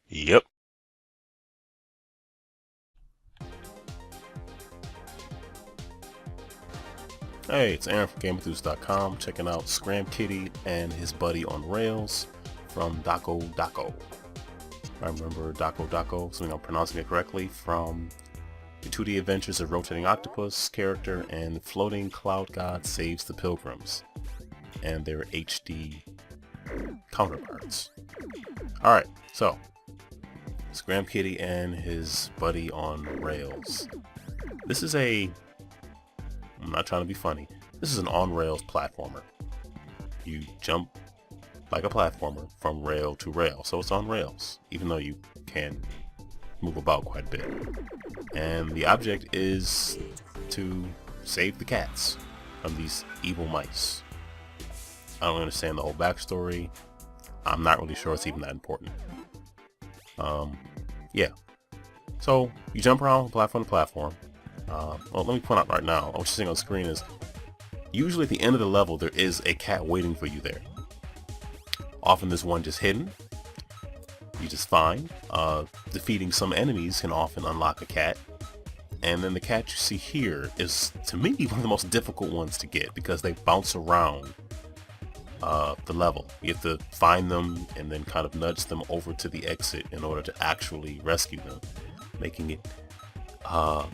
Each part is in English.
Yep. Hey, it's Aaron from GameEnthus.com checking out Scram and his buddy on Rails from Dakko. I remember Dakko, assuming I'm pronouncing it correctly, from the 2D Adventures of Rotating Octopus character and Floating Cloud God Saves the Pilgrims and their HD counterparts. Alright, so Scram and his buddy on Rails. This is I'm not trying to be funny. This is an on-rails platformer. You jump like a platformer from rail to rail. So it's on rails, even though you can move about quite a bit. And the object is to save the cats from these evil mice. I don't understand the whole backstory. I'm not really sure it's even that important. Yeah. So you jump around platform to platform. Well, let me point out right now, what you're seeing on the screen is usually at the end of the level there is a cat waiting for you there. Often there's one just hidden. You just find. Defeating some enemies can often unlock a cat. And then the cat you see here is, to me, one of the most difficult ones to get because they bounce around the level. You have to find them and then kind of nudge them over to the exit in order to actually rescue them, making it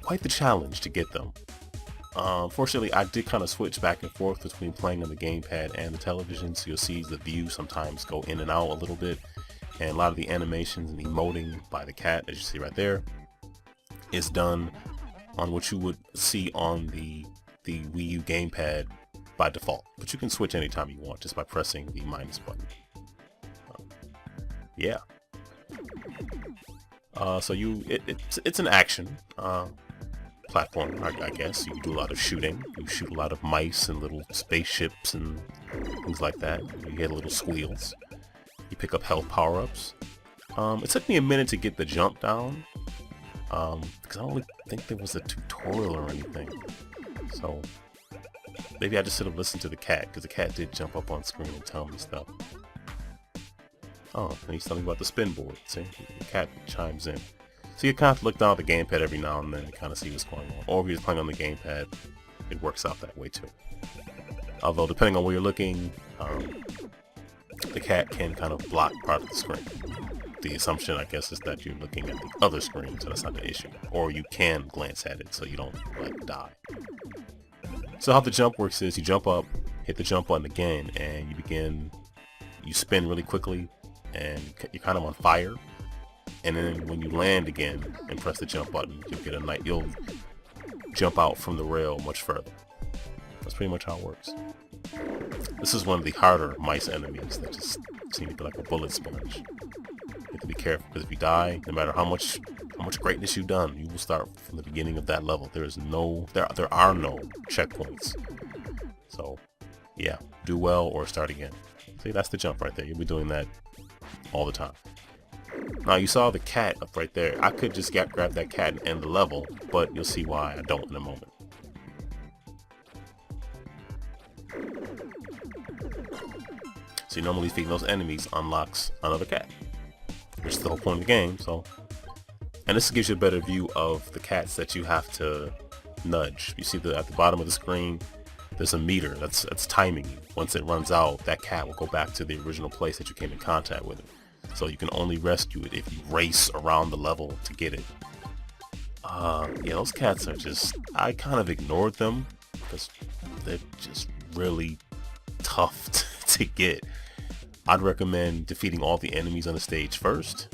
quite the challenge to get them. Fortunately, I did kind of switch back and forth between playing on the gamepad and the television, so you'll see the view sometimes go in and out a little bit, and a lot of the animations and emoting by the cat, as you see right there, is done on what you would see on the Wii U gamepad by default, but you can switch anytime you want just by pressing the minus button. Yeah. So it's an action platform, I guess. You do a lot of shooting. You shoot a lot of mice and little spaceships and things like that. You get little squeals. You pick up health power-ups. It took me a minute to get the jump down because I don't really think there was a tutorial or anything. So maybe I just should have listened to the cat, because the cat did jump up on screen and tell me stuff. Oh, and he's telling me about the spin board. See, the cat chimes in. So you kind of look down at the gamepad every now and then to kind of see what's going on. Or if you're just playing on the gamepad, it works out that way too. Although depending on where you're looking, the cat can kind of block part of the screen. The assumption, I guess, is that you're looking at the other screen, so that's not the issue. Or you can glance at it so you don't, like, die. So how the jump works is you jump up, hit the jump button again, and you spin really quickly, and you're kind of on fire. And then when you land again and press the jump button, you'll jump out from the rail much further. That's pretty much how it works. This is one of the harder mice enemies that just seem to be like a bullet sponge. You have to be careful, because if you die, no matter how much greatness you've done, you will start from the beginning of that level. There are no checkpoints. So yeah, do well or start again. See, that's the jump right there. You'll be doing that all the time. Now you saw the cat up right there. I could just grab that cat and end the level, but you'll see why I don't in a moment. So you normally feeding those enemies unlocks another cat, which is the whole point of the game. So, and this gives you a better view of the cats that you have to nudge. You see at the bottom of the screen, there's a meter that's timing you. Once it runs out, that cat will go back to the original place that you came in contact with it. So you can only rescue it if you race around the level to get it. Yeah, those cats are just, I kind of ignored them because they're just really tough to get. I'd recommend defeating all the enemies on the stage first,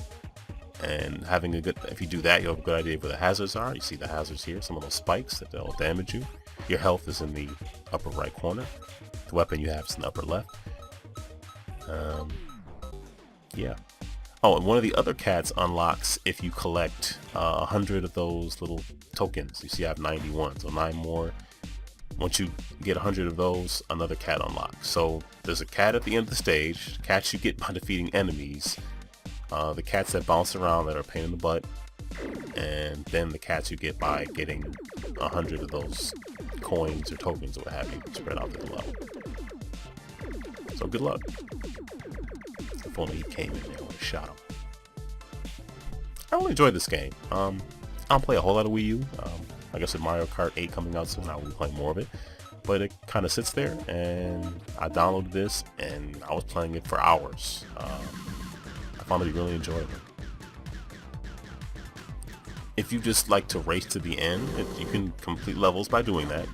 and having if you do that, you'll have a good idea of where the hazards are. You see the hazards here, some of those spikes that they'll damage you. Your health is in the upper right corner. The weapon you have is in the upper left. Yeah. Oh, and one of the other cats unlocks if you collect 100 of those little tokens. You see I have 91, so 9 more. Once you get 100 of those, another cat unlocks. So there's a cat at the end of the stage, cats you get by defeating enemies, the cats that bounce around that are a pain in the butt, and then the cats you get by getting 100 of those coins or tokens or what have you spread out through the level. So good luck. If only he came in there and shot him. really enjoyed this game. I don't play a whole lot of Wii U. Like I said, Mario Kart 8 coming out soon. I will be playing more of it. But it kind of sits there, and I downloaded this, and I was playing it for hours. I found it really enjoyable. If you just like to race to the end, you can complete levels by doing that.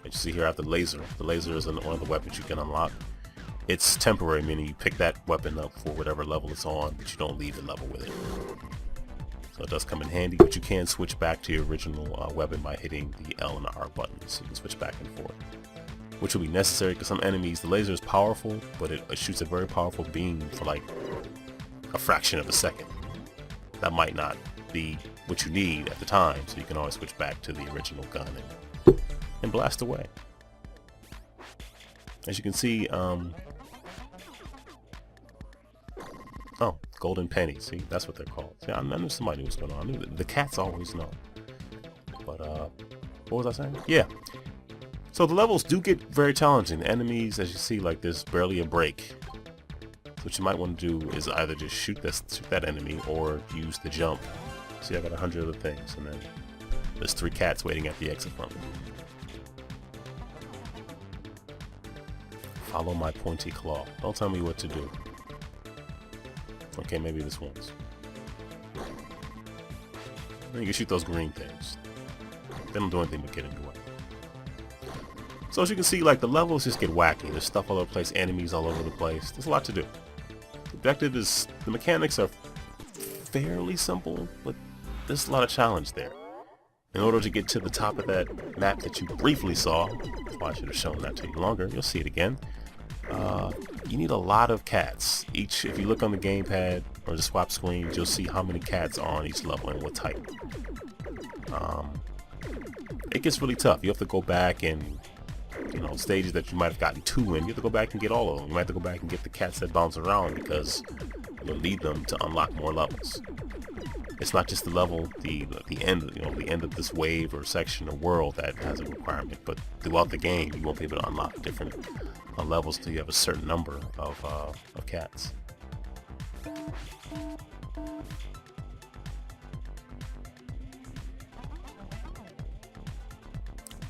As you see here, I have the laser. The laser is one of the weapons you can unlock. It's temporary, meaning you pick that weapon up for whatever level it's on, but you don't leave the level with it. So it does come in handy, but you can switch back to your original weapon by hitting the L and the R buttons. So you can switch back and forth, which will be necessary because some enemies, the laser is powerful, but it shoots a very powerful beam for like a fraction of a second. That might not be what you need at the time, so you can always switch back to the original gun and blast away. As you can see, oh, golden pennies. See, that's what they're called. See, I knew somebody knew what's going on. I knew that the cats always know. But what was I saying? Yeah. So the levels do get very challenging. The enemies, as you see, like there's barely a break. So what you might want to do is either just shoot that enemy or use the jump. See, I got 100 other things, and then there's 3 cats waiting at the exit from me. Follow my pointy claw. Don't tell me what to do. Okay, maybe this once. Then you can shoot those green things. They don't do anything but get in the way. So as you can see, like the levels just get wacky. There's stuff all over the place, enemies all over the place. There's a lot to do. The objective is, the mechanics are fairly simple, but there's a lot of challenge there. In order to get to the top of that map that you briefly saw, well, I should have shown that to you longer, you'll see it again. You need a lot of cats. If you look on the gamepad or the swap screens, you'll see how many cats are on each level and what type. It gets really tough. You have to go back and, stages that you might have gotten 2 in, you have to go back and get all of them. You might have to go back and get the cats that bounce around because you'll need them to unlock more levels. It's not just the level, the end, the end of this wave or section or world that has a requirement, but throughout the game, you won't be able to unlock different levels until you have a certain number of cats.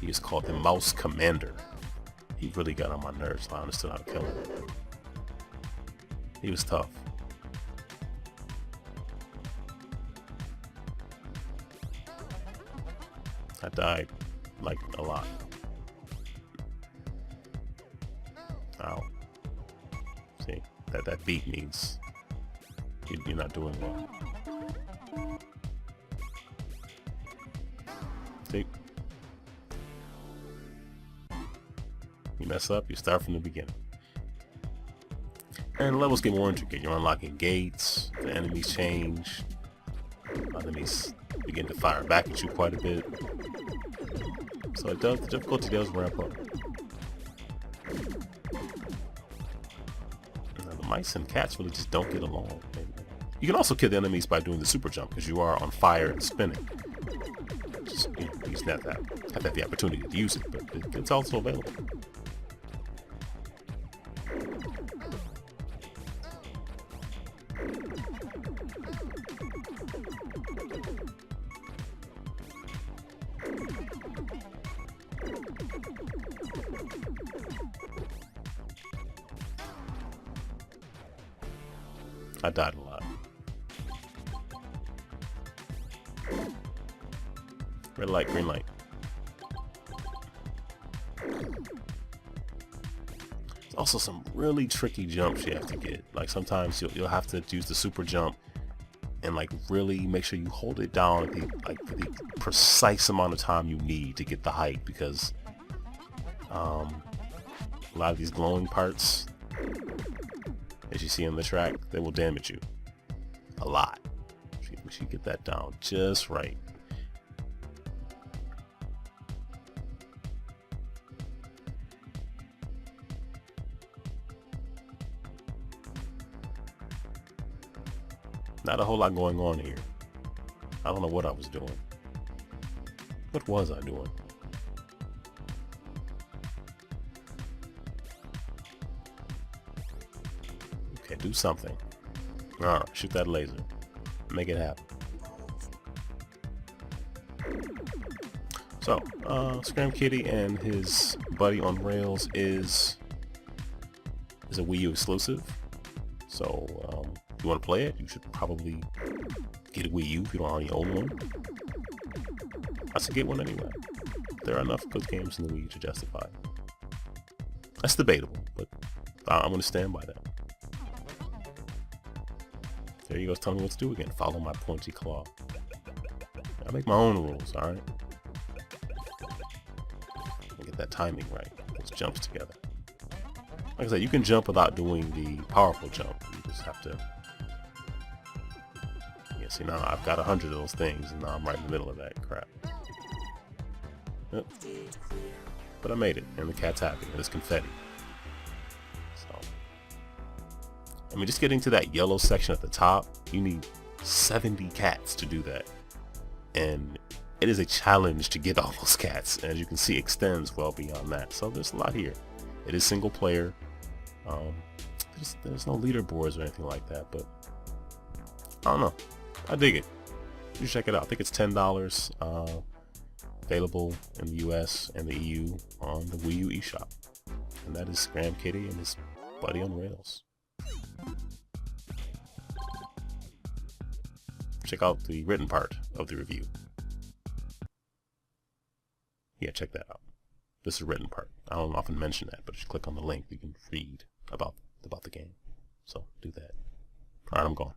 He is called the Mouse Commander. He really got on my nerves, so I understood how to kill him. He was tough. I died, like, a lot. Ow. See, that beat means you're not doing well. See? You mess up, you start from the beginning. And levels get more intricate. You're unlocking gates, the enemies change, enemies begin to fire back at you quite a bit. So the difficulty does ramp up. Now, the mice and cats really just don't get along. You can also kill the enemies by doing the super jump because you are on fire and spinning. Just, you just have to have the opportunity to use it, but it's also available. I died a lot. Red light, green light. There's also some really tricky jumps you have to get. Like sometimes you'll have to use the super jump and like really make sure you hold it down at the precise amount of time you need to get the height, because a lot of these glowing parts, as you see on the track, they will damage you a lot. We should get that down just right. Not a whole lot going on here. I don't know what I was doing. What was I doing? Okay, do something. Alright, shoot that laser. Make it happen. So, Scram Kitty and his buddy on rails is a Wii U exclusive. So, if you want to play it, you should probably get a Wii U if you don't already own one. I should get one anyway. There are enough good games in the Wii U to justify it. That's debatable, but I'm going to stand by that. There you go, telling me what to do again. Follow my pointy claw. I make my own rules, alright? Get that timing right. Those jumps together. Like I said, you can jump without doing the powerful jump. You just have to... Yeah, see, now I've got 100 of those things, and now I'm right in the middle of that crap. Yep. But I made it, and the cat's happy, and it's confetti. So, I mean, just getting to that yellow section at the top, you need 70 cats to do that. And it is a challenge to get all those cats. As you can see, extends well beyond that. So there's a lot here. It is single player. There's no leaderboards or anything like that, but I don't know. I dig it. You should check it out. I think it's $10. Available in the US and the EU on the Wii U eShop. And that is Scram Kitty and his buddy on rails. Check out the written part of the review. Yeah, check that out. This is the written part. I don't often mention that, but if you click on the link, you can read about the game. So do that. Alright, I'm gone.